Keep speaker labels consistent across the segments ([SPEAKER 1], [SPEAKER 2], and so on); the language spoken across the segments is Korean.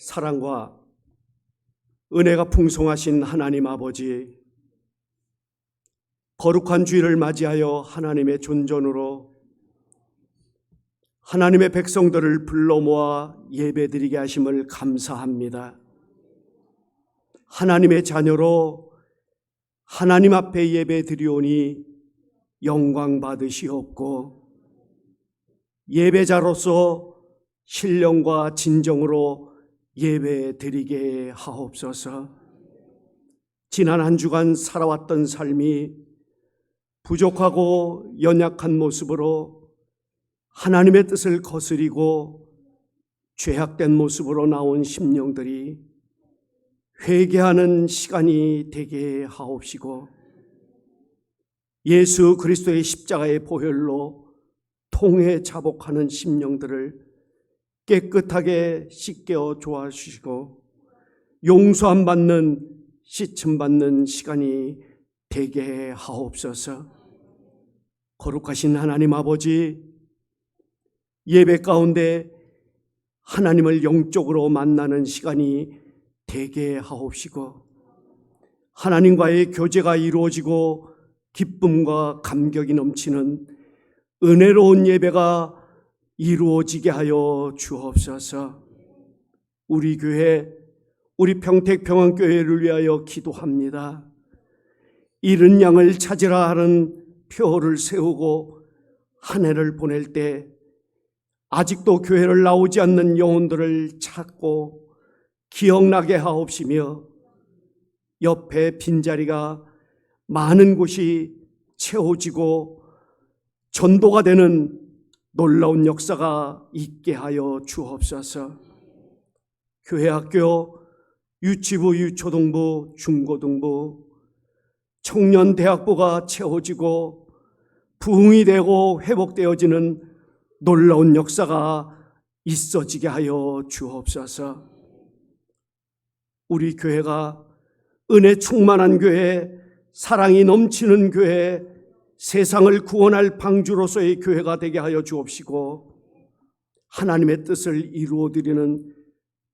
[SPEAKER 1] 사랑과 은혜가 풍성하신 하나님 아버지, 거룩한 주일을 맞이하여 하나님의 존전으로 하나님의 백성들을 불러 모아 예배드리게 하심을 감사합니다. 하나님의 자녀로 하나님 앞에 예배드리오니 영광 받으시옵고, 예배자로서 신령과 진정으로 예배드리게 하옵소서. 지난 한 주간 살아왔던 삶이 부족하고 연약한 모습으로 하나님의 뜻을 거스리고 죄악된 모습으로 나온 심령들이 회개하는 시간이 되게 하옵시고, 예수 그리스도의 십자가의 보혈로 통회 자복하는 심령들을 깨끗하게 씻겨 주시고 용서함 받는, 씻음 받는 시간이 되게 하옵소서. 거룩하신 하나님 아버지, 예배 가운데 하나님을 영적으로 만나는 시간이 되게 하옵시고, 하나님과의 교제가 이루어지고 기쁨과 감격이 넘치는 은혜로운 예배가 이루어지게 하여 주옵소서. 우리 교회, 우리 평택평안교회를 위하여 기도합니다. 잃은 양을 찾으라 하는 표를 세우고 한 해를 보낼 때 아직도 교회를 나오지 않는 영혼들을 찾고 기억나게 하옵시며, 옆에 빈자리가 많은 곳이 채워지고 전도가 되는 놀라운 역사가 있게 하여 주옵소서. 교회, 학교, 유치부, 유초등부, 중고등부, 청년 대학부가 채워지고 부흥이 되고 회복되어지는 놀라운 역사가 있어지게 하여 주옵소서. 우리 교회가 은혜 충만한 교회, 사랑이 넘치는 교회, 세상을 구원할 방주로서의 교회가 되게 하여 주옵시고, 하나님의 뜻을 이루어드리는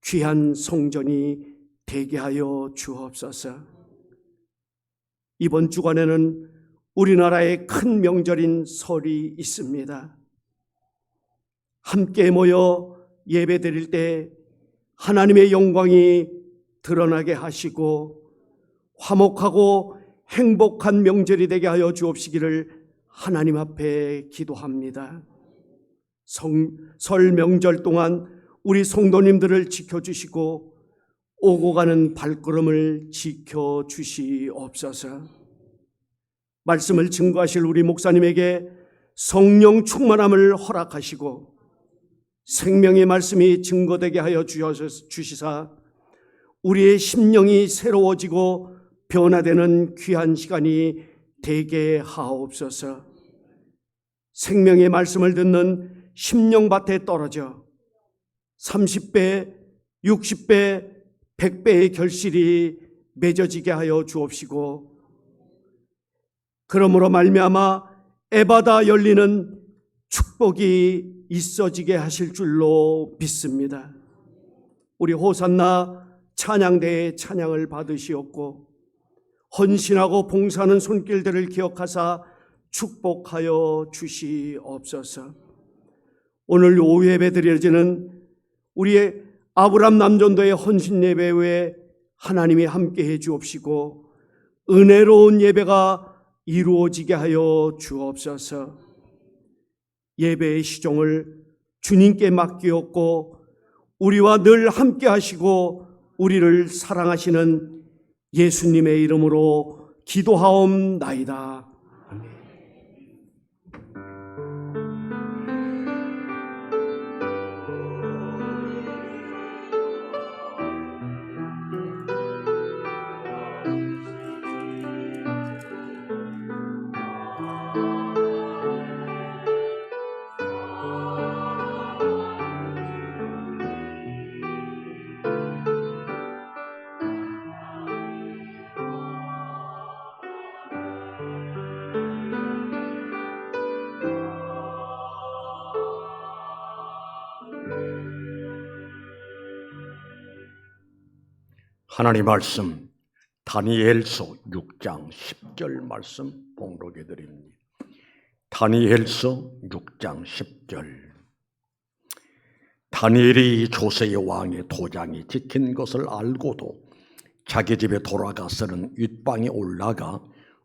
[SPEAKER 1] 귀한 성전이 되게 하여 주옵소서. 이번 주간에는 우리나라의 큰 명절인 설이 있습니다. 함께 모여 예배드릴 때 하나님의 영광이 드러나게 하시고 화목하고 행복한 명절이 되게 하여 주옵시기를 하나님 앞에 기도합니다. 설 명절 동안 우리 성도님들을 지켜주시고 오고 가는 발걸음을 지켜주시옵소서. 말씀을 증거하실 우리 목사님에게 성령 충만함을 허락하시고 생명의 말씀이 증거되게 하여 주시사 우리의 심령이 새로워지고 변화되는 귀한 시간이 되게 하옵소서. 생명의 말씀을 듣는 심령밭에 떨어져 30배, 60배, 100배의 결실이 맺어지게 하여 주옵시고, 그러므로 말미암아 에바다 열리는 축복이 있어지게 하실 줄로 믿습니다. 우리 호산나 찬양대의 찬양을 받으시옵고 헌신하고 봉사하는 손길들을 기억하사 축복하여 주시옵소서. 오늘 오후 예배 드려지는 우리의 아브람 남전도의 헌신 예배 외에 하나님이 함께해 주옵시고 은혜로운 예배가 이루어지게 하여 주옵소서. 예배의 시종을 주님께 맡기었고 우리와 늘 함께 하시고 우리를 사랑하시는 예수님의 이름으로 기도하옵나이다.
[SPEAKER 2] 하나님 말씀 다니엘서 6장 10절 말씀 봉독해 드립니다. 다니엘서 6장 10절. 다니엘이 조세의 왕의 도장이 찍힌 것을 알고도 자기 집에 돌아가서는 윗방에 올라가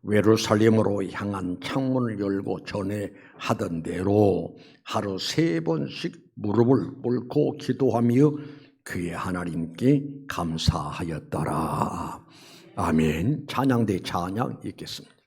[SPEAKER 2] 예루살렘으로 향한 창문을 열고 전에 하던 대로 하루 3번씩 무릎을 꿇고 기도하며 그의 하나님께 감사하였더라. 아멘. 찬양대 찬양 읽겠습니다.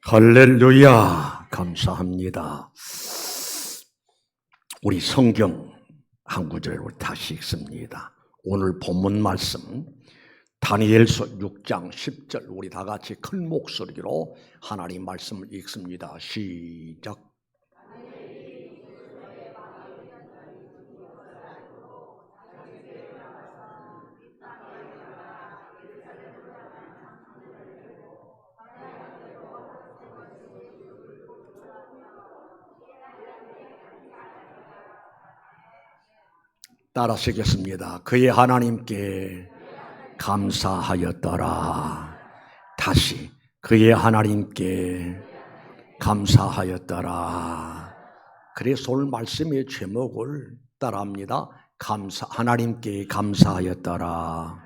[SPEAKER 2] 할렐루야. 감사합니다. 우리 성경 한 구절을 다시 읽습니다. 오늘 본문 말씀 다니엘서 6장 10절 우리 다 같이 큰 목소리로 하나님 말씀을 읽습니다. 시작. 따라 쓰겠습니다. 그의 하나님께 감사하였더라. 다시 그의 하나님께 감사하였더라. 그래서 오늘 말씀의 제목을 따라합니다. 하나님께 감사하였더라.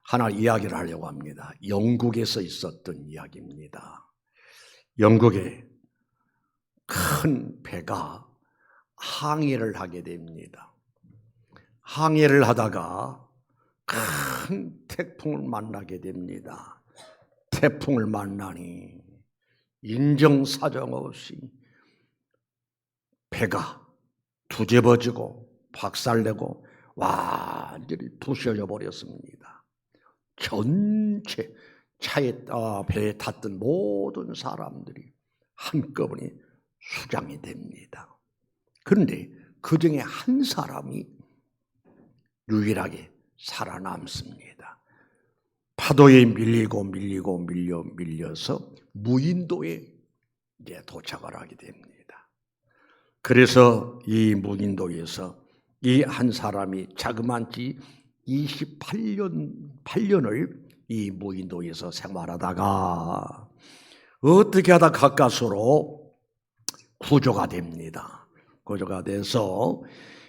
[SPEAKER 2] 하나 이야기를 하려고 합니다. 영국에서 있었던 이야기입니다. 영국에 큰 배가 항해를 하게 됩니다. 항해를 하다가 큰 태풍을 만나게 됩니다. 태풍을 만나니 인정사정 없이 배가 두집어지고 박살내고 완전히 부셔져 버렸습니다. 전체 배에 탔던 모든 사람들이 한꺼번에 수장이 됩니다. 그런데 그 중에 한 사람이 유일하게 살아남습니다. 파도에 밀려서 무인도에 이제 도착을 하게 됩니다. 그래서 이 무인도에서 이 한 사람이 자그만치 28년을 이 무인도에서 생활하다가 어떻게 하다 가까스로 구조가 됩니다. 구조가 돼서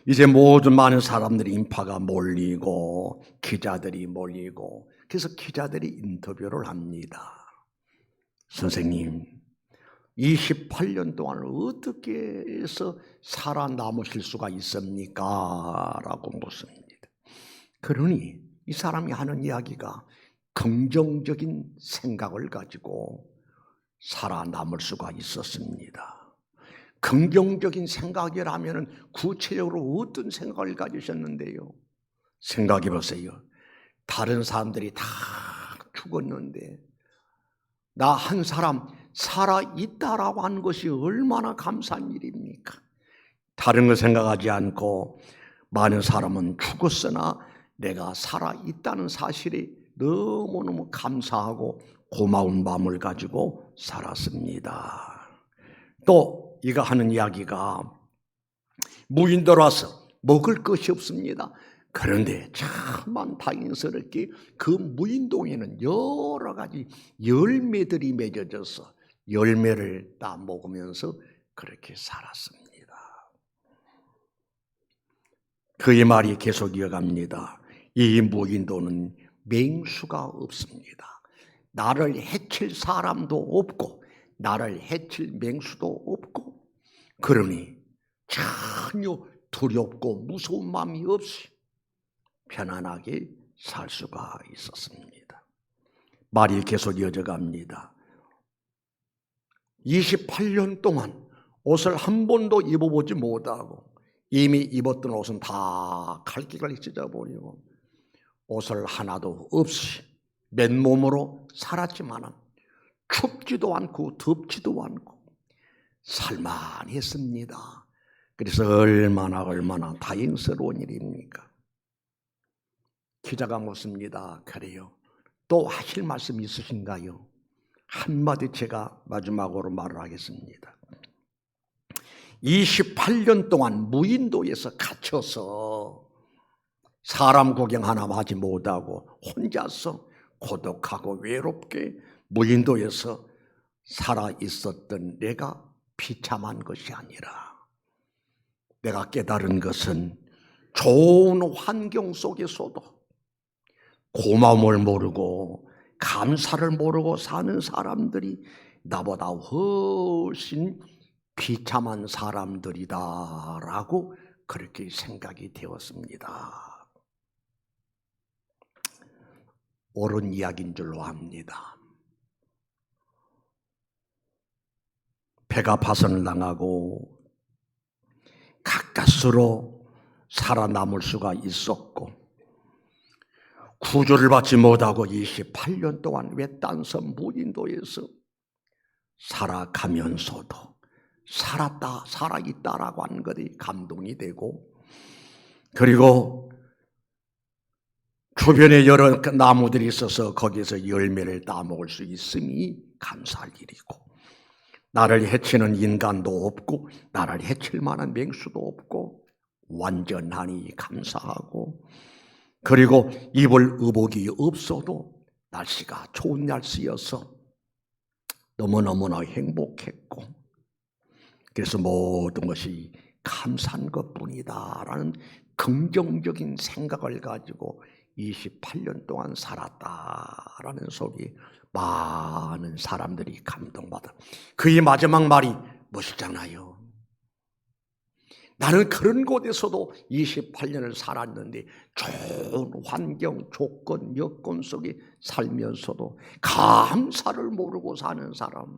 [SPEAKER 2] 이제 모든 많은 사람들이 인파가 몰리고 기자들이 몰리고 그래서 기자들이 인터뷰를 합니다. 선생님, 28년 동안 어떻게 해서 살아남으실 수가 있습니까? 라고 묻습니다. 그러니 이 사람이 하는 이야기가 긍정적인 생각을 가지고 살아남을 수가 있었습니다. 긍정적인 생각이라면 구체적으로 어떤 생각을 가지셨는데요? 생각해 보세요. 다른 사람들이 다 죽었는데 나 한 사람 살아있다라고 하는 것이 얼마나 감사한 일입니까? 다른 거 생각하지 않고 많은 사람은 죽었으나 내가 살아있다는 사실이 너무너무 감사하고 고마운 마음을 가지고 살았습니다. 또 이가 하는 이야기가 무인도로 와서 먹을 것이 없습니다. 그런데 참만 다행스럽게 그 무인도에는 여러 가지 열매들이 맺어져서 열매를 따 먹으면서 그렇게 살았습니다. 그의 말이 계속 이어갑니다. 이 무인도는 맹수가 없습니다. 나를 해칠 사람도 없고 나를 해칠 맹수도 없고 그러니 전혀 두렵고 무서운 마음이 없이 편안하게 살 수가 있었습니다. 말이 계속 이어져 갑니다. 28년 동안 옷을 한 번도 입어보지 못하고 이미 입었던 옷은 다 갈기갈기 찢어버리고 옷을 하나도 없이 맨몸으로 살았지만 춥지도 않고 덥지도 않고 살만했습니다. 그래서 얼마나 다행스러운 일입니까? 기자가 묻습니다. 그래요. 또 하실 말씀 있으신가요? 한마디 제가 마지막으로 말을 하겠습니다. 28년 동안 무인도에서 갇혀서 사람 구경 하나 하지 못하고 혼자서 고독하고 외롭게 무인도에서 살아 있었던 내가 비참한 것이 아니라 내가 깨달은 것은 좋은 환경 속에서도 고마움을 모르고 감사를 모르고 사는 사람들이 나보다 훨씬 비참한 사람들이다라고 그렇게 생각이 되었습니다. 옳은 이야기인 줄로 압니다. 배가 파손을 당하고 가까스로 살아남을 수가 있었고 구조를 받지 못하고 28년 동안 외딴섬 무인도에서 살아가면서도 살아있다라고 하는 것이 감동이 되고 그리고 주변에 여러 나무들이 있어서 거기서 열매를 따먹을 수 있음이 감사할 일이고 나를 해치는 인간도 없고 나를 해칠 만한 맹수도 없고 완전하니 감사하고 그리고 입을 의복이 없어도 날씨가 좋은 날씨여서 너무너무나 행복했고 그래서 모든 것이 감사한 것뿐이다라는 긍정적인 생각을 가지고 28년 동안 살았다라는 속에 많은 사람들이 감동받아. 그의 마지막 말이 멋있잖아요. 나는 그런 곳에서도 28년을 살았는데 좋은 환경, 조건, 여건 속에 살면서도 감사를 모르고 사는 사람,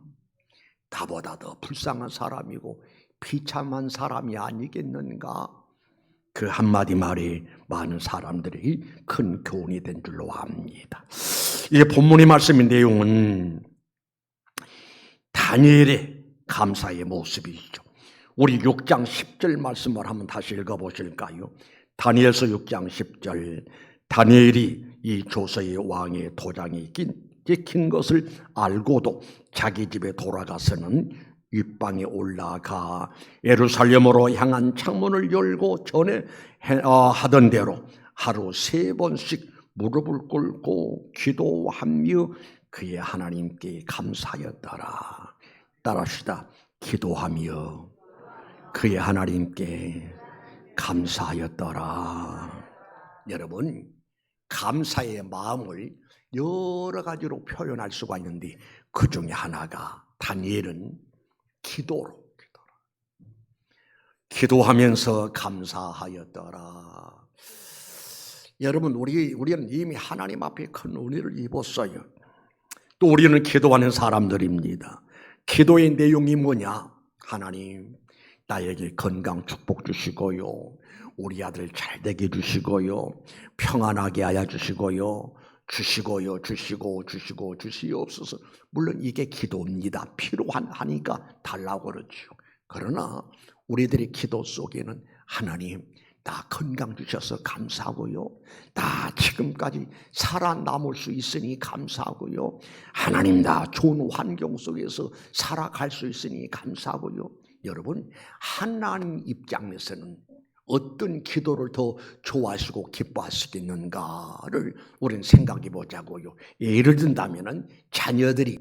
[SPEAKER 2] 나보다 더 불쌍한 사람이고 비참한 사람이 아니겠는가? 그 한마디 말이 많은 사람들이 큰 교훈이 된 줄로 압니다. 이 본문의 말씀의 내용은 다니엘의 감사의 모습이죠. 우리 6장 10절 말씀을 한번 다시 읽어보실까요? 다니엘서 6장 10절. 다니엘이 이 조서의 왕의 도장이 찍힌 것을 알고도 자기 집에 돌아가서는 윗방에 올라가 예루살렘으로 향한 창문을 열고 전에 하던 대로 하루 3번씩 무릎을 꿇고 기도하며 그의 하나님께 감사하였더라. 따라합시다. 기도하며 그의 하나님께 감사하였더라. 여러분, 감사의 마음을 여러 가지로 표현할 수가 있는데 그 중에 하나가 다니엘은 기도하면서 감사하였더라. 여러분, 우리는 이미 하나님 앞에 큰 은혜를 입었어요. 또 우리는 기도하는 사람들입니다. 기도의 내용이 뭐냐? 하나님, 나에게 건강 축복 주시고요, 우리 아들 잘되게 주시고요, 평안하게 하여 주시고요, 주시옵소서. 물론 이게 기도입니다. 필요하니까 달라고 그러죠. 그러나 우리들의 기도 속에는 하나님, 나 건강 주셔서 감사하고요, 나 지금까지 살아남을 수 있으니 감사하고요, 하나님, 나 좋은 환경 속에서 살아갈 수 있으니 감사하고요. 여러분, 하나님 입장에서는 어떤 기도를 더 좋아하시고 기뻐하시겠는가를 우리는 생각해 보자고요. 예를 든다면 자녀들이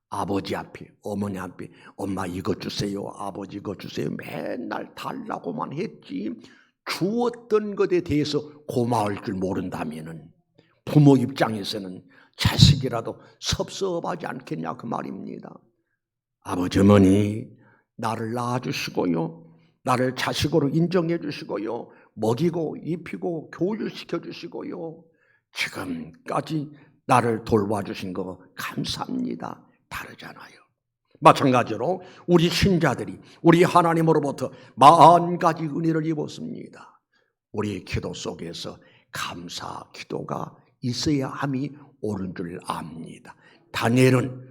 [SPEAKER 2] 아버지 앞에, 어머니 앞에 엄마 이거 주세요, 아버지 이거 주세요 맨날 달라고만 했지 주었던 것에 대해서 고마울 줄 모른다면 부모 입장에서는 자식이라도 섭섭하지 않겠냐 그 말입니다. 아버지 어머니 나를 낳아주시고요, 나를 자식으로 인정해 주시고요, 먹이고 입히고 교육시켜 주시고요, 지금까지 나를 돌봐주신 거 감사합니다. 다르잖아요. 마찬가지로 우리 신자들이 우리 하나님으로부터 40가지 은혜를 입었습니다. 우리의 기도 속에서 감사 기도가 있어야 함이 옳은 줄 압니다. 다니엘은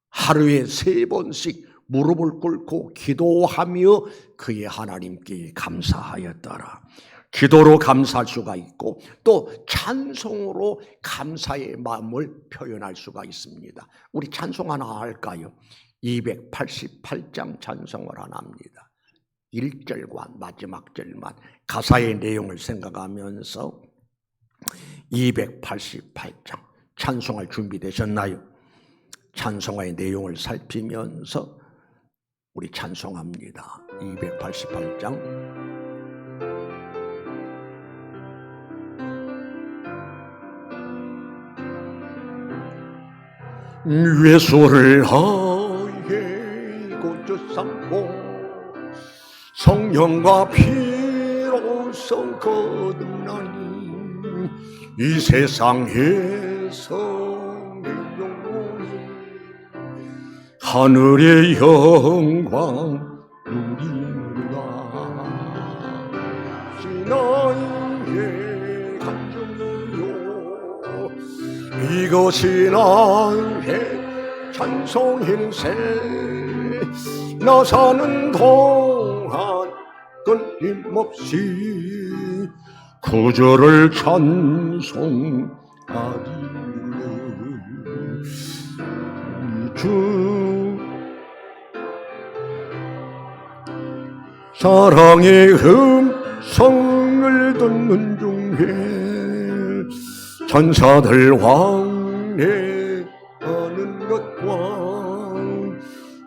[SPEAKER 2] 하루에 3번씩 무릎을 꿇고 기도하며 그의 하나님께 감사하였더라. 기도로 감사할 수가 있고 또 찬송으로 감사의 마음을 표현할 수가 있습니다. 우리 찬송 하나 할까요? 288장 찬송을 하나 합니다. 1절과 마지막 절만 가사의 내용을 생각하면서 288장 찬송할 준비되셨나요? 찬송의 내용을 살피면서 우리 찬송합니다. 288장 예수를 하에 고쳐 삼고 성령과 피로서 거듭나니 이 세상에서 내 영혼이 하늘의 영광 누리라. 나의 감정이요 이것이 나의 찬송일세. 나 사는 동안 끊임없이 구주를 찬송하리라. 주 사랑의 음성을 듣는 중에 천사들 왕래하는 것과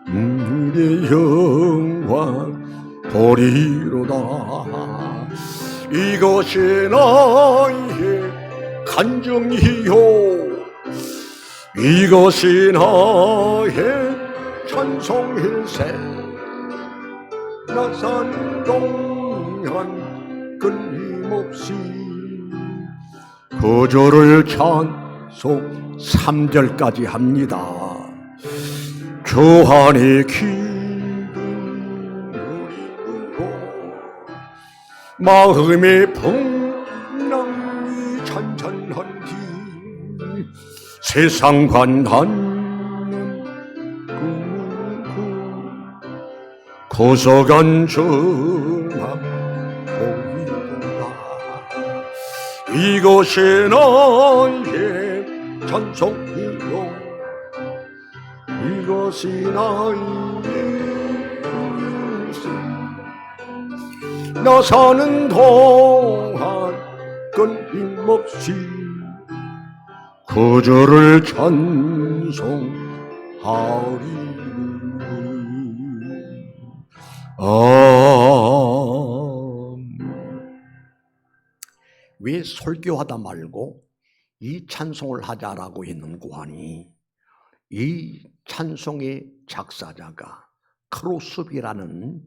[SPEAKER 2] 우리의 영광 보리로다. 이것이 나의 간증이요 이것이 나의 찬송일세. 나 사는 동안 동안 끊임없이 구주를 찬송 3절까지 합니다. 주 안에 기름 누리고 마음의 풍랑이 잔잔한지 세상과 나는 끊고 고소한 전함 보이도다. 이것이 나의 찬송이요 이것이 나의 인생. 나 사는 동안 끊임없이 구주를 찬송하리. 왜 설교하다 말고 이 찬송을 하자라고 했는고 하니, 이 찬송의 작사자가 크로스비라는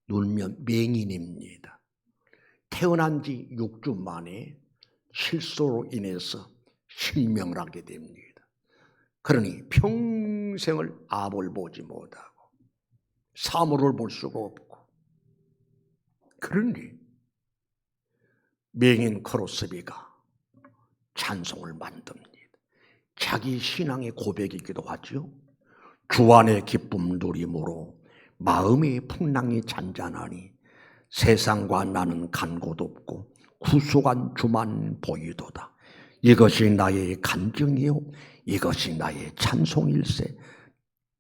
[SPEAKER 2] 눈면 맹인입니다. 태어난 지 6주 만에 실수로 인해서 실명을 하게 됩니다. 그러니 평생을 아버를 보지 못하고 사물을 볼 수가 없고, 그러니 맹인 크로스비가 찬송을 만듭니다. 자기 신앙의 고백이기도 하죠. 주 안의 기쁨 누림으로 마음의 풍랑이 잔잔하니 세상과 나는 간 곳 없고 구속한 주만 보이도다. 이것이 나의 간증이요 이것이 나의 찬송일세.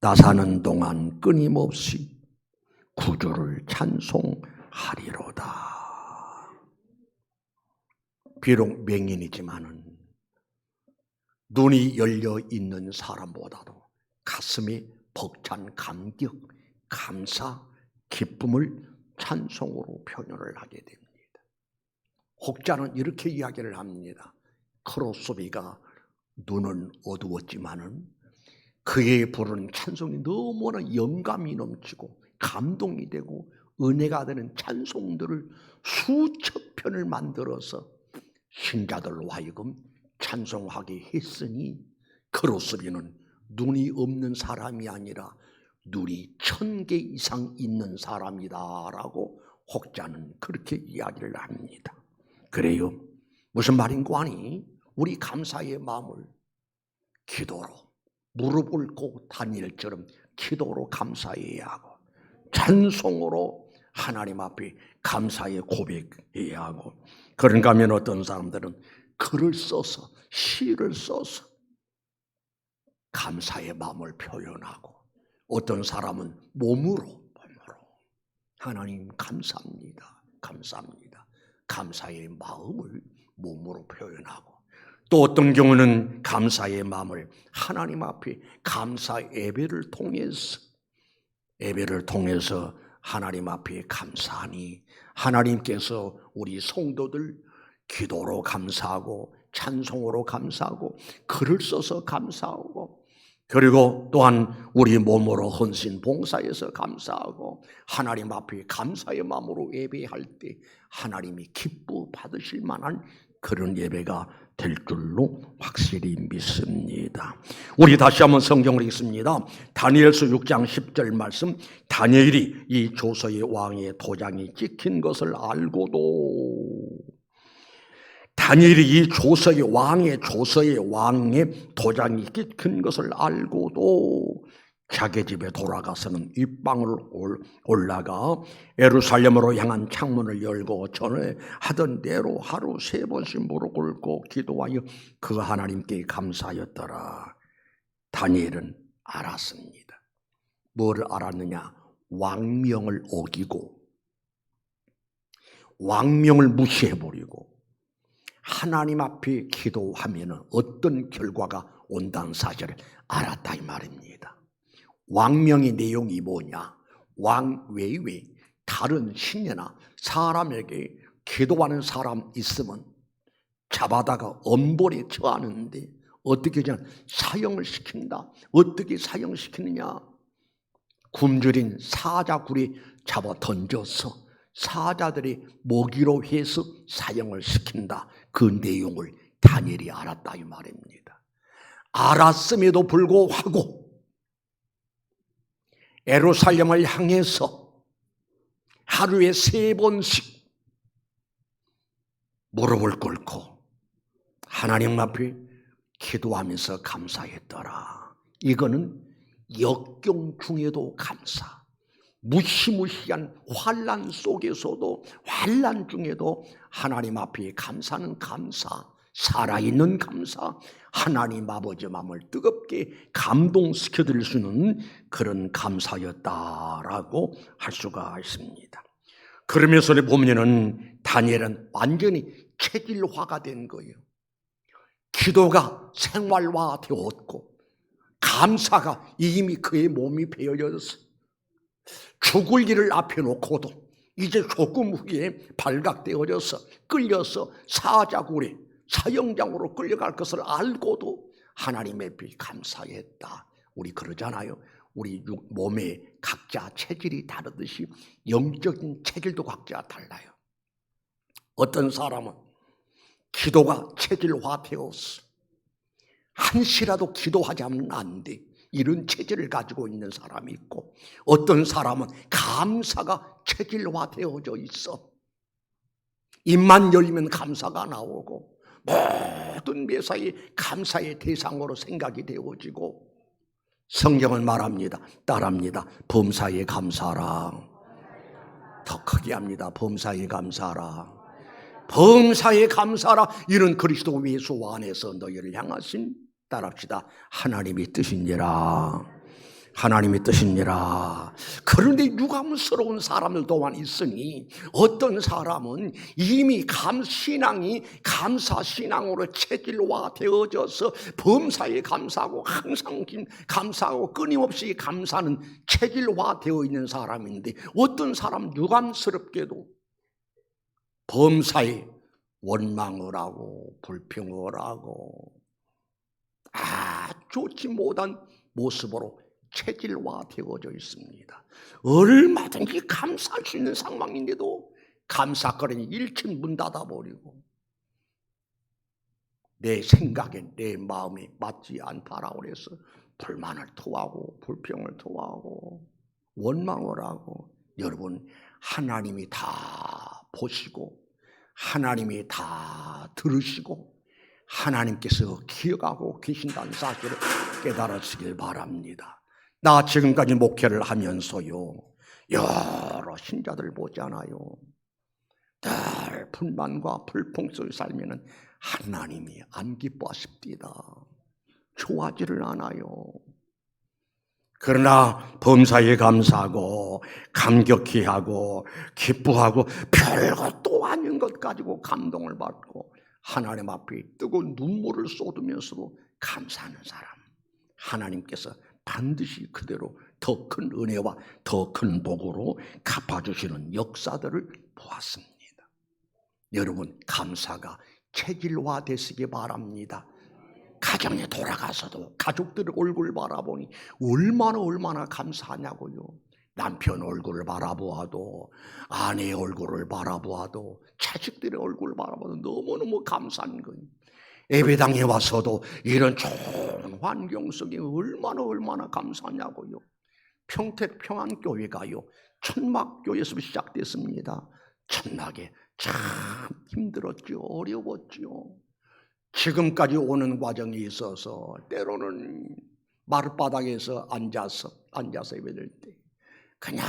[SPEAKER 2] 나 사는 동안 끊임없이 구주를 찬송하리로다. 비록 맹인이지만은 눈이 열려 있는 사람보다도 가슴에 벅찬 감격, 감사, 기쁨을 찬송으로 표현을 하게 됩니다. 혹자는 이렇게 이야기를 합니다. 크로스비가 눈은 어두웠지만은 그의 부르는 찬송이 너무나 영감이 넘치고 감동이 되고 은혜가 되는 찬송들을 수천 편을 만들어서 신자들로 하여금 찬송하게 했으니, 크로스비는 눈이 없는 사람이 아니라 눈이 1000개 이상 있는 사람이다라고 혹자는 그렇게 이야기를 합니다. 그래요. 무슨 말인고 하니, 우리 감사의 마음을 기도로 무릎을 꿇고 다니엘처럼 기도로 감사해야 하고, 찬송으로 하나님 앞에 감사의 고백해야 하고, 그런가 하면 어떤 사람들은 글을 써서, 시를 써서 감사의 마음을 표현하고, 어떤 사람은 몸으로 하나님 감사합니다, 감사합니다, 감사의 마음을 몸으로 표현하고, 또 어떤 경우는 감사의 마음을 하나님 앞에 감사 예배를 통해서 하나님 앞에 감사하니 하나님께서 우리 성도들 기도로 감사하고 찬송으로 감사하고 글을 써서 감사하고, 그리고 또한 우리 몸으로 헌신 봉사해서 감사하고 하나님 앞에 감사의 마음으로 예배할 때 하나님이 기뻐 받으실 만한 그런 예배가 될 줄로 확실히 믿습니다. 우리 다시 한번 성경을 읽습니다. 다니엘서 6장 10절 말씀. 다니엘이 이 조서의 왕의 도장이 찍힌 것을 알고도, 다니엘이 이 조서의 왕의 도장이 찍힌 것을 알고도 자기 집에 돌아가서는 윗방을 올라가 예루살렘으로 향한 창문을 열고 전에 하던 대로 하루 3번씩 무릎 꿇고 기도하여 그 하나님께 감사하였더라. 다니엘은 알았습니다. 뭐를 알았느냐? 왕명을 어기고 왕명을 무시해버리고 하나님 앞에 기도하면 어떤 결과가 온다는 사실을 알았다 이 말입니다. 왕명의 내용이 뭐냐? 왕 외에 다른 신녀나 사람에게 기도하는 사람 있으면 잡아다가 엄벌에 처하는데 어떻게 사형을 시킨다. 어떻게 사형시키느냐? 굶주린 사자굴에 잡아 던져서 사자들이 먹이로 해서 사형을 시킨다. 그 내용을 다니엘이 알았다 이 말입니다. 알았음에도 불구하고 예루살렘을 향해서 하루에 3번씩 무릎을 꿇고 하나님 앞에 기도하면서 감사했더라. 이거는 역경 중에도 감사, 무시무시한 환난 속에서도, 환난 중에도 하나님 앞에 감사는 감사, 살아있는 감사, 하나님 아버지 마음을 뜨겁게 감동시켜드릴 수 있는 그런 감사였다라고 할 수가 있습니다. 그러면서 보면은 다니엘은 완전히 체질화가 된 거예요. 기도가 생활화 되었고 감사가 이미 그의 몸이 배어졌어요. 죽을 일을 앞에 놓고도 이제 조금 후에 발각되어져서 끌려서 사자굴에 사형장으로 끌려갈 것을 알고도 하나님의 앞에 감사했다. 우리 그러잖아요. 우리 몸의 각자 체질이 다르듯이 영적인 체질도 각자 달라요. 어떤 사람은 기도가 체질화되었어. 한시라도 기도하지 않으면 안 돼. 이런 체질을 가지고 있는 사람이 있고, 어떤 사람은 감사가 체질화되어져 있어. 입만 열리면 감사가 나오고 모든 매사에 감사의 대상으로 생각이 되어지고, 성경은 말합니다. 따라합니다. 범사에 감사하라. 더 크게 합니다. 범사에 감사하라. 범사에 감사하라. 이런 그리스도 예수 안에서 너희를 향하신, 따라합시다. 하나님의 뜻이니라. 하나님의 뜻이니라. 그런데 유감스러운 사람들 또한 있으니, 어떤 사람은 이미 신앙이 감사신앙으로 체질화되어져서 범사에 감사하고 항상 감사하고 끊임없이 감사는 체질화되어 있는 사람인데, 어떤 사람은 유감스럽게도 범사에 원망을 하고 불평을 하고 좋지 못한 모습으로 체질화되어져 있습니다. 얼마든지 감사할 수 있는 상황인데도 감사거리니 일찍 문 닫아버리고 내 생각에 내 마음에 맞지 않다라고 해서 불만을 토하고 불평을 토하고 원망을 하고, 여러분 하나님이 다 보시고 하나님이 다 들으시고 하나님께서 기억하고 계신다는 사실을 깨달으시길 바랍니다. 나 지금까지 목회를 하면서요, 여러 신자들 보잖아요. 늘 불만과 불평 속에 살면은 하나님이 안 기뻐하십니다. 좋아하지를 않아요. 그러나 범사에 감사하고 감격히 하고 기뻐하고 별것도 아닌 것 가지고 감동을 받고 하나님 앞에 뜨거운 눈물을 쏟으면서도 감사하는 사람, 하나님께서 반드시 그대로 더 큰 은혜와 더 큰 복으로 갚아주시는 역사들을 보았습니다. 여러분 감사가 체질화되시기 바랍니다. 가정에 돌아가서도 가족들의 얼굴을 바라보니 얼마나 감사하냐고요. 남편 얼굴을 바라보아도, 아내의 얼굴을 바라보아도, 자식들의 얼굴을 바라보아도 너무너무 감사한 거예요. 예배당에 와서도 이런 좋은 환경 속에 얼마나 감사하냐고요. 평택 평안교회가요, 천막교회에서 시작됐습니다. 천막에 참 힘들었죠. 어려웠죠. 지금까지 오는 과정에 있어서 때로는 마룻바닥에서 앉아서 예배드릴 때 그냥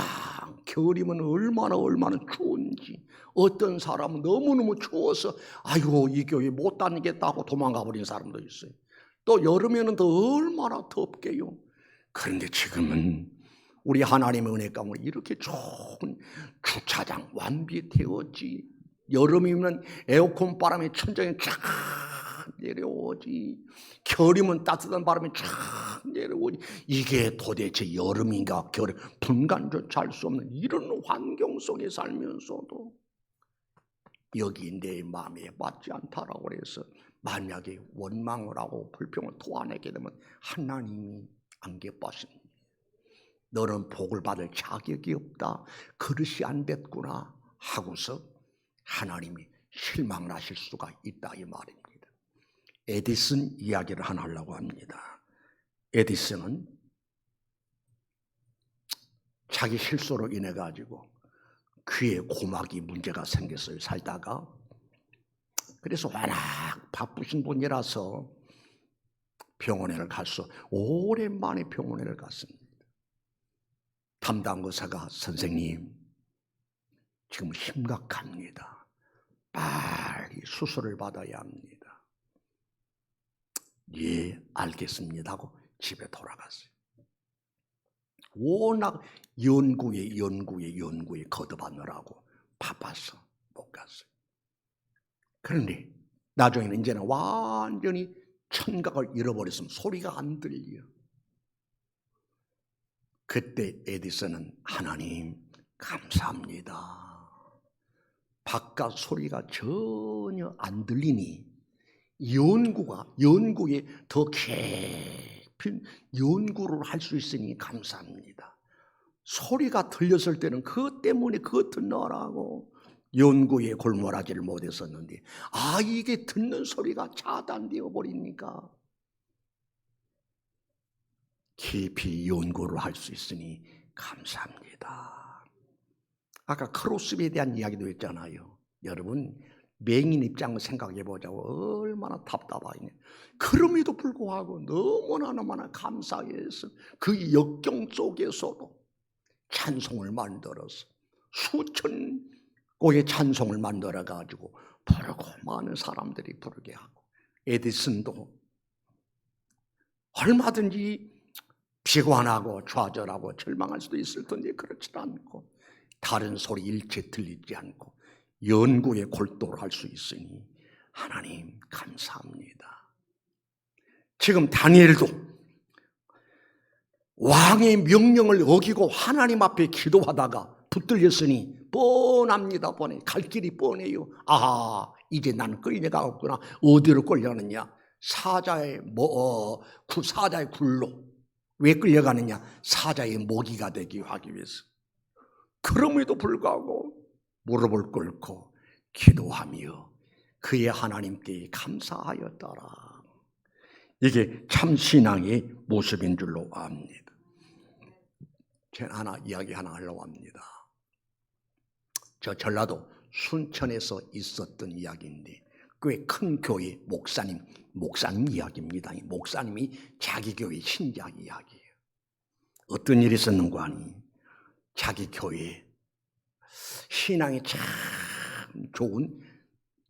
[SPEAKER 2] 겨울이면 얼마나 추운지, 어떤 사람은 너무너무 추워서 아이고 이 교회 못 다니겠다고 도망가 버린 사람도 있어요. 또 여름에는 더 얼마나 덥게요. 그런데 지금은 우리 하나님의 은혜 가운데 이렇게 좋은 주차장 완비되었지. 여름이면 에어컨 바람이 천장에 쫙 내려오지, 겨울이면 따뜻한 바람이 쫙 내려오지. 이게 도대체 여름인가 겨울, 분간조차 할 수 없는 이런 환경 속에 살면서도 여기 내 마음에 맞지 않다라고 해서 만약에 원망을 하고 불평을 토해내게 되면 하나님이 안 기뻐하십니다. 너는 복을 받을 자격이 없다, 그릇이 안 됐구나, 하고서 하나님이 실망을 하실 수가 있다 이 말입니다. 에디슨 이야기를 하나 하려고 합니다. 에디슨은 자기 실수로 인해 가지고 귀에 고막이 문제가 생겼어요. 살다가. 그래서 워낙 바쁘신 분이라서 병원에를 갔어. 오랜만에 병원에를 갔습니다. 담당 의사가 선생님 지금 심각합니다. 빨리 수술을 받아야 합니다. 예, 알겠습니다 하고 집에 돌아갔어요. 워낙 연구에 거듭하느라고 바빠서 못 갔어요. 그런데 나중에는 이제는 완전히 청각을 잃어버렸으면 소리가 안 들려. 그때 에디슨은 하나님 감사합니다. 바깥 소리가 전혀 안 들리니 연구에 더 깊은 연구를 할 수 있으니 감사합니다. 소리가 들렸을 때는 그것 때문에 그것 듣느라고 연구에 골몰하지를 못했었는데 이게 듣는 소리가 차단되어 버리니까 깊이 연구를 할 수 있으니 감사합니다. 아까 크로스비에 대한 이야기도 했잖아요. 여러분 맹인 입장을 생각해 보자고 얼마나 답답하냐. 그럼에도 불구하고 너무나 감사해서 그 역경 속에서도 찬송을 만들어서 수천 곡의 찬송을 만들어 가지고 부르고 많은 사람들이 부르게 하고 에디슨도 얼마든지 비관하고 좌절하고 절망할 수도 있을 텐데 그렇지 않고 다른 소리 일체 들리지 않고 연구에 골도를 할 수 있으니 하나님 감사합니다. 지금 다니엘도 왕의 명령을 어기고 하나님 앞에 기도하다가 붙들렸으니 뻔합니다. 갈 길이 뻔해요. 이제 나는 끌려가겠구나. 어디로 끌려가느냐? 사자의 굴로. 왜 끌려가느냐? 사자의 먹이가 되기 하기 위해서. 그럼에도 불구하고 무릎을 꿇고 기도하며 그의 하나님께 감사하였더라. 이게 참 신앙의 모습인 줄로 압니다. 제가 이야기 하나 하려고 합니다. 저 전라도 순천에서 있었던 이야기인데 꽤 큰 교회 목사님 이야기입니다. 목사님이 자기 교회 신자 이야기예요. 어떤 일이 있었는가 하니 자기 교회에 신앙이 참 좋은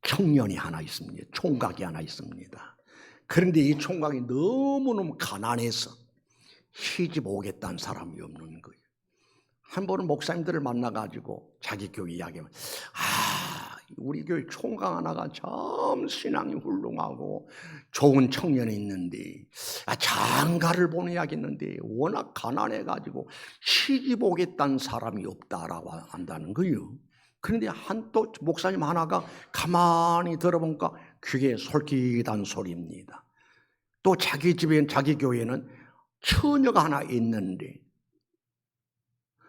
[SPEAKER 2] 청년이 하나 있습니다. 총각이 하나 있습니다. 그런데 이 총각이 너무너무 가난해서 시집 오겠다는 사람이 없는 거예요. 한 번은 목사님들을 만나가지고 자기 교회 이야기하면 우리 교회 총각 하나가 참 신앙이 훌륭하고 좋은 청년이 있는데 장가를 보내야겠는데 워낙 가난해가지고 시집 오겠다는 사람이 없다라고 한다는 거예요. 그런데 또 목사님 하나가 가만히 들어보니까 귀에 솔깃한 소리입니다. 또 자기 집에 자기 교회는 처녀가 하나 있는데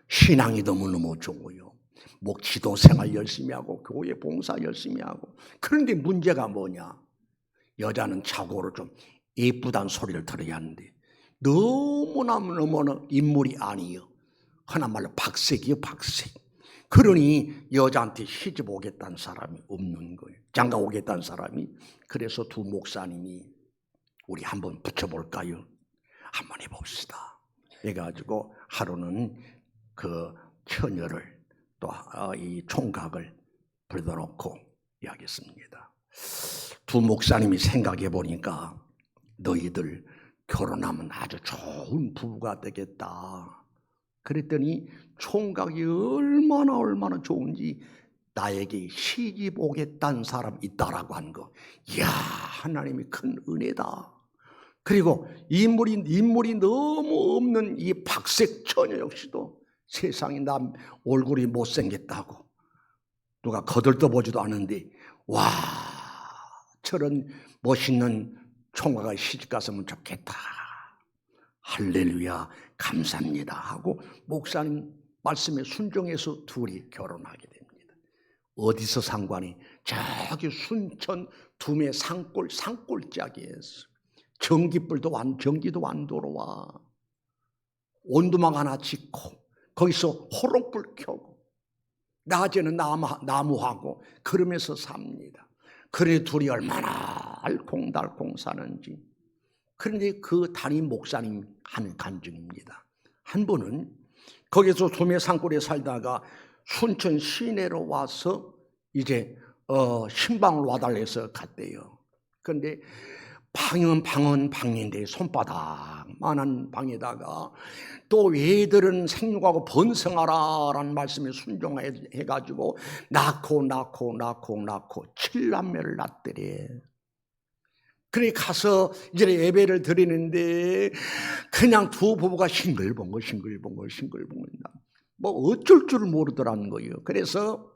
[SPEAKER 2] 신앙이 너무너무 좋고요. 기도 생활 열심히 하고 교회 봉사 열심히 하고. 그런데 문제가 뭐냐? 여자는 자고로 좀 예쁘다는 소리를 들어야 하는데 너무나 인물이 아니요. 흔한 말로 박색이요, 박색. 그러니 여자한테 시집 오겠다는 사람이 없는 거예요. 장가 오겠다는 사람이. 그래서 두 목사님이 우리 한번 붙여볼까요? 한번 해봅시다. 해가지고 하루는 그 처녀를 또 이 총각을 불러놓고 이야기했습니다. 두 목사님이 생각해 보니까 너희들 결혼하면 아주 좋은 부부가 되겠다. 그랬더니 총각이 얼마나 좋은지 나에게 시집 오겠다는 사람 있다라고 한 거. 이야, 하나님이 큰 은혜다. 그리고 인물이 너무 없는 이 박색 처녀 역시도 세상에 남 얼굴이 못생겼다고 누가 거들떠보지도 않는데 와, 저런 멋있는 총각이 시집갔으면 좋겠다. 할렐루야, 감사합니다 하고 목사님 말씀에 순종해서 둘이 결혼하게 됩니다. 어디서 상관이? 저기 순천 두메 산골짜기에서 전기도 안 들어와. 온두막 하나 짓고 거기서 호롱불 켜고 낮에는 나무하고 그러면서 삽니다. 그래 둘이 얼마나 알콩달콩 사는지. 그런데 그 담임 목사님 한 간증입니다. 한 분은 거기서 두메 산골에 살다가 순천 시내로 와서 이제 신방을 와달래서 갔대요. 그런데 방인데 손바닥만한 방에다가 또 얘들은 생육하고 번성하라라는 말씀에 순종해가지고 낳고 7남매를 낳더래. 그래 가서 이제 예배를 드리는데 그냥 두 부부가 싱글벙글 뭐 어쩔 줄 모르더라는 거예요. 그래서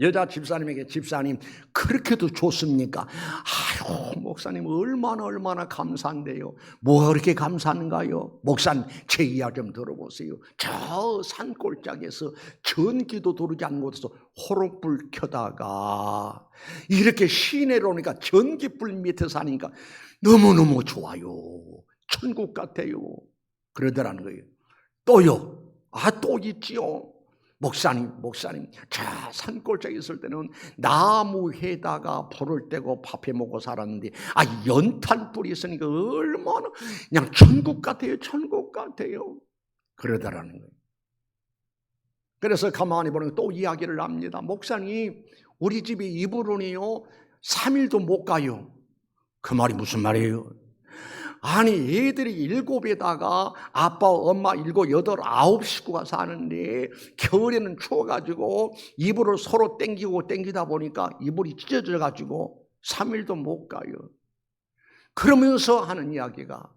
[SPEAKER 2] 여자 집사님에게 집사님 그렇게도 좋습니까? 아유 목사님 얼마나 감사한데요. 뭐가 그렇게 감사한가요? 목사님 제 이야기 좀 들어보세요. 저 산골짜기에서 전기도 들어오지 않는 곳에서 호롱불 켜다가 이렇게 시내로 오니까 전기불 밑에 사니까 너무너무 좋아요. 천국 같아요. 그러더라는 거예요. 또요. 또 있지요. 목사님, 자, 산골짜기 있을 때는 나무에다가 불을 떼고 밥해 먹고 살았는데, 연탄불이 있으니까 얼마나 그냥 천국 같아요. 그러더라는 거예요. 그래서 가만히 보면 또 이야기를 합니다. 목사님, 우리 집이 이불은요, 3일도 못 가요. 그 말이 무슨 말이에요? 아니 애들이 7에다가 아빠 엄마 7, 8, 9 식구가 사는데 겨울에는 추워가지고 이불을 서로 땡기다 보니까 이불이 찢어져가지고 3일도 못 가요. 그러면서 하는 이야기가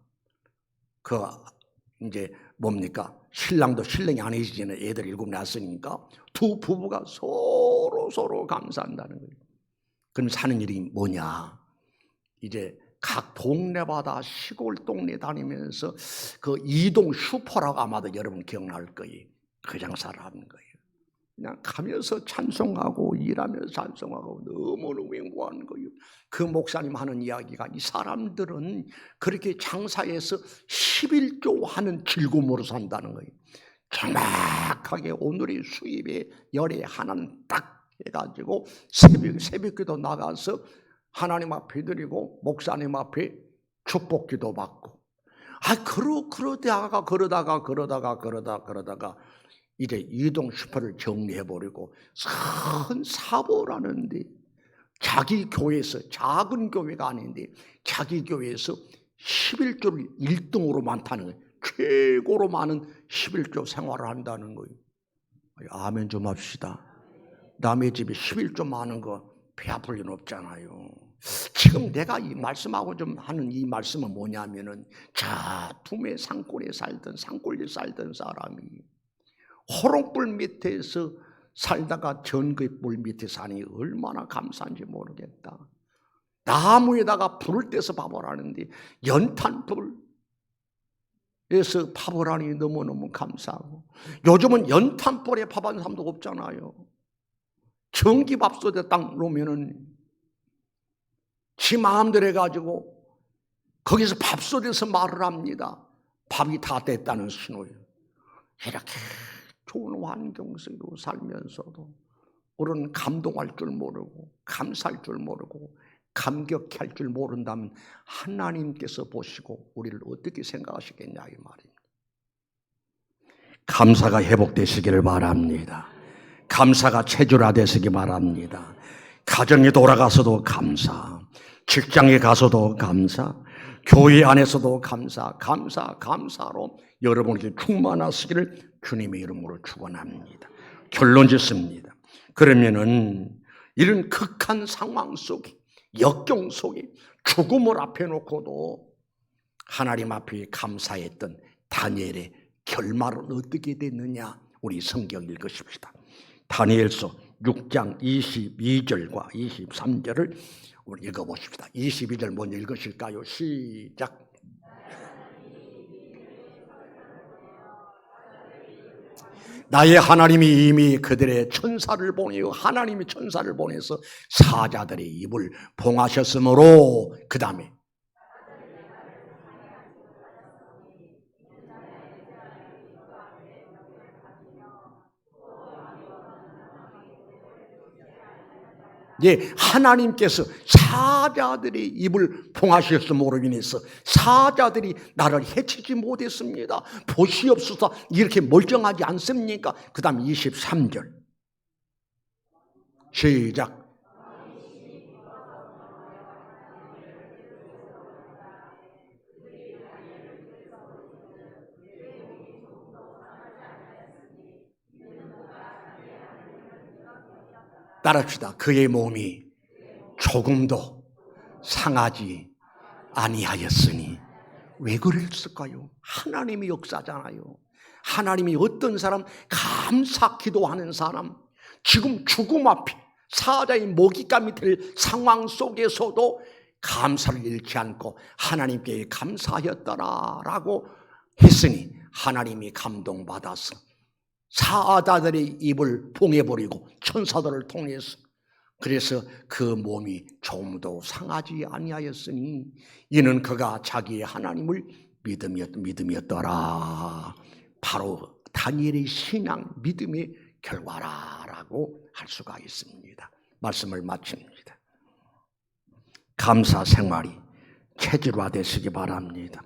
[SPEAKER 2] 이제 뭡니까? 신랑도 신랑이 아니지는 애들 7 낳았으니까 두 부부가 서로 감사한다는 거예요. 그럼 사는 일이 뭐냐? 이제 각 동네마다 시골 동네 다니면서 그 이동 슈퍼라고 아마도 여러분 기억날 거예요. 그 장사를 하는 거예요. 그냥 가면서 찬송하고 일하면서 찬송하고 너무너무 행복한 거예요. 그 목사님 하는 이야기가 이 사람들은 그렇게 장사해서 11조 하는 즐거움으로 산다는 거예요. 정확하게 오늘의 수입의 열의 하나는 딱 해가지고 새벽기도 나가서 하나님 앞에 드리고 목사님 앞에 축복기도 받고 그러다가 이제 이동 슈퍼를 정리해버리고 큰 사업을 하는데 자기 교회에서 작은 교회가 아닌데 자기 교회에서 11조를 1등으로 많다는 거예요. 최고로 많은 11조 생활을 한다는 거예요. 아멘 좀 합시다. 남의 집에 11조 많은 거 배 아플 일 없잖아요. 지금 내가 이 말씀하고 좀 하는 이 말씀은 뭐냐면은 두메 산골에 살던 사람이 호롱불 밑에서 살다가 전기불 밑에 사니 얼마나 감사한지 모르겠다. 나무에다가 불을 떼서 밥을 하는데 연탄불에서 밥을 하니 너무너무 감사하고 요즘은 연탄불에 밥하는 사람도 없잖아요. 전기밥솥에 딱 놓으면은 지 마음대로 해가지고 거기서 밥솥에서 말을 합니다. 밥이 다 됐다는 신호예요. 이렇게 좋은 환경 속으로 살면서도 우리는 감동할 줄 모르고 감사할 줄 모르고 감격할 줄 모른다면 하나님께서 보시고 우리를 어떻게 생각하시겠냐 이 말입니다. 감사가 회복되시기를 바랍니다. 감사가 체질화되시기 바랍니다. 가정에 돌아가서도 감사, 직장에 가서도 감사, 교회 안에서도 감사로 여러분에게 충만하시기를 주님의 이름으로 축원합니다. 결론 짓습니다. 그러면은 이런 극한 상황 속에 역경 속에 죽음을 앞에 놓고도 하나님 앞에 감사했던 다니엘의 결말은 어떻게 됐느냐 우리 성경 읽으십시다. 다니엘서 6장 22절과 23절을 우리 읽어보십시다. 22절 먼저 읽으실까요? 시작. 나의 하나님이 이미 그들의 천사를 보내어 하나님이 천사를 보내서 사자들의 입을 봉하셨으므로 그 다음에 예, 하나님께서 사자들의 입을 봉하셨음으로 인해서 사자들이 나를 해치지 못했습니다. 보시옵소서 이렇게 멀쩡하지 않습니까? 그 다음 23절 시작. 따라합시다. 그의 몸이 조금도 상하지 아니하였으니. 왜 그랬을까요? 하나님의 역사잖아요. 하나님이 어떤 사람, 감사 기도하는 사람, 지금 죽음 앞에 사자의 먹잇감이 될 상황 속에서도 감사를 잃지 않고 하나님께 감사하였더라라고 했으니 하나님이 감동받아서 사자들의 입을 봉해버리고 천사들을 통해서 그래서 그 몸이 조금도 상하지 아니하였으니 이는 그가 자기의 하나님을 믿음이었더라. 바로 다니엘의 신앙 믿음의 결과라고 할 수가 있습니다. 말씀을 마칩니다. 감사 생활이 체질화되시기 바랍니다.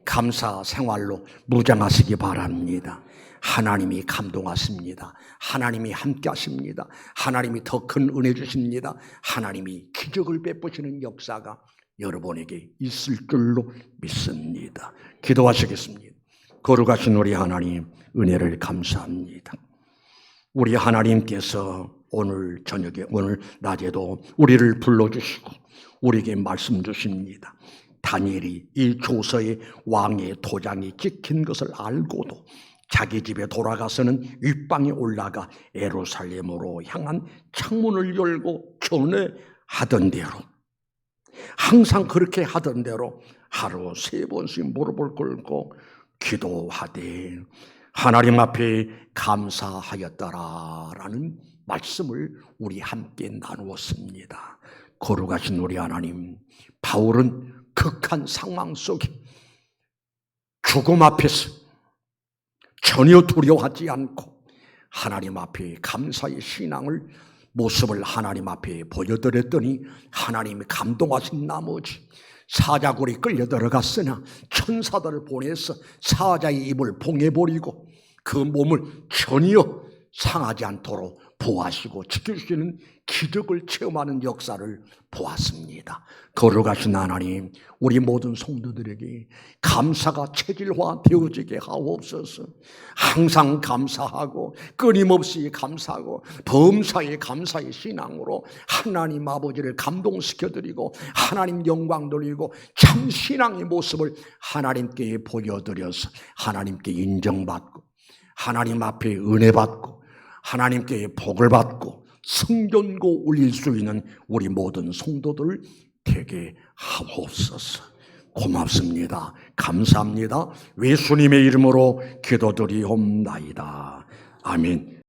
[SPEAKER 2] 감사 생활로 무장하시기 바랍니다. 하나님이 감동하십니다. 하나님이 함께 하십니다. 하나님이 더 큰 은혜 주십니다. 하나님이 기적을 베푸시는 역사가 여러분에게 있을 줄로 믿습니다. 기도하시겠습니다. 거룩하신 우리 하나님, 은혜를 감사합니다. 우리 하나님께서 오늘 저녁에, 오늘 낮에도 우리를 불러주시고 우리에게 말씀 주십니다. 다니엘이 이 조서에 왕의 도장이 찍힌 것을 알고도 자기 집에 돌아가서는 윗방에 올라가 예루살렘으로 향한 창문을 열고 전회하던 대로, 항상 그렇게 하던 대로 하루 3번씩 무릎을 꿇고 기도하되 하나님 앞에 감사하였더라라는 말씀을 우리 함께 나누었습니다. 거룩하신 우리 하나님, 바울은 극한 상황 속에 죽음 앞에서 전혀 두려워하지 않고 하나님 앞에 감사의 신앙을 모습을 하나님 앞에 보여드렸더니 하나님이 감동하신 나머지 사자굴이 끌려 들어갔으나 천사들을 보내서 사자의 입을 봉해버리고 그 몸을 전혀 상하지 않도록 보호하시고 지켜주시는 기적을 체험하는 역사를 보았습니다. 거룩하신 하나님, 우리 모든 성도들에게 감사가 체질화 되어지게 하옵소서. 항상 감사하고 끊임없이 감사하고 범사에 감사의 신앙으로 하나님 아버지를 감동시켜드리고 하나님 영광 돌리고 참 신앙의 모습을 하나님께 보여드려서 하나님께 인정받고 하나님 앞에 은혜 받고 하나님께 복을 받고 성전고 울릴 수 있는 우리 모든 성도들 되게 하옵소서. 고맙습니다. 감사합니다. 예수님의 이름으로 기도드리옵나이다. 아멘.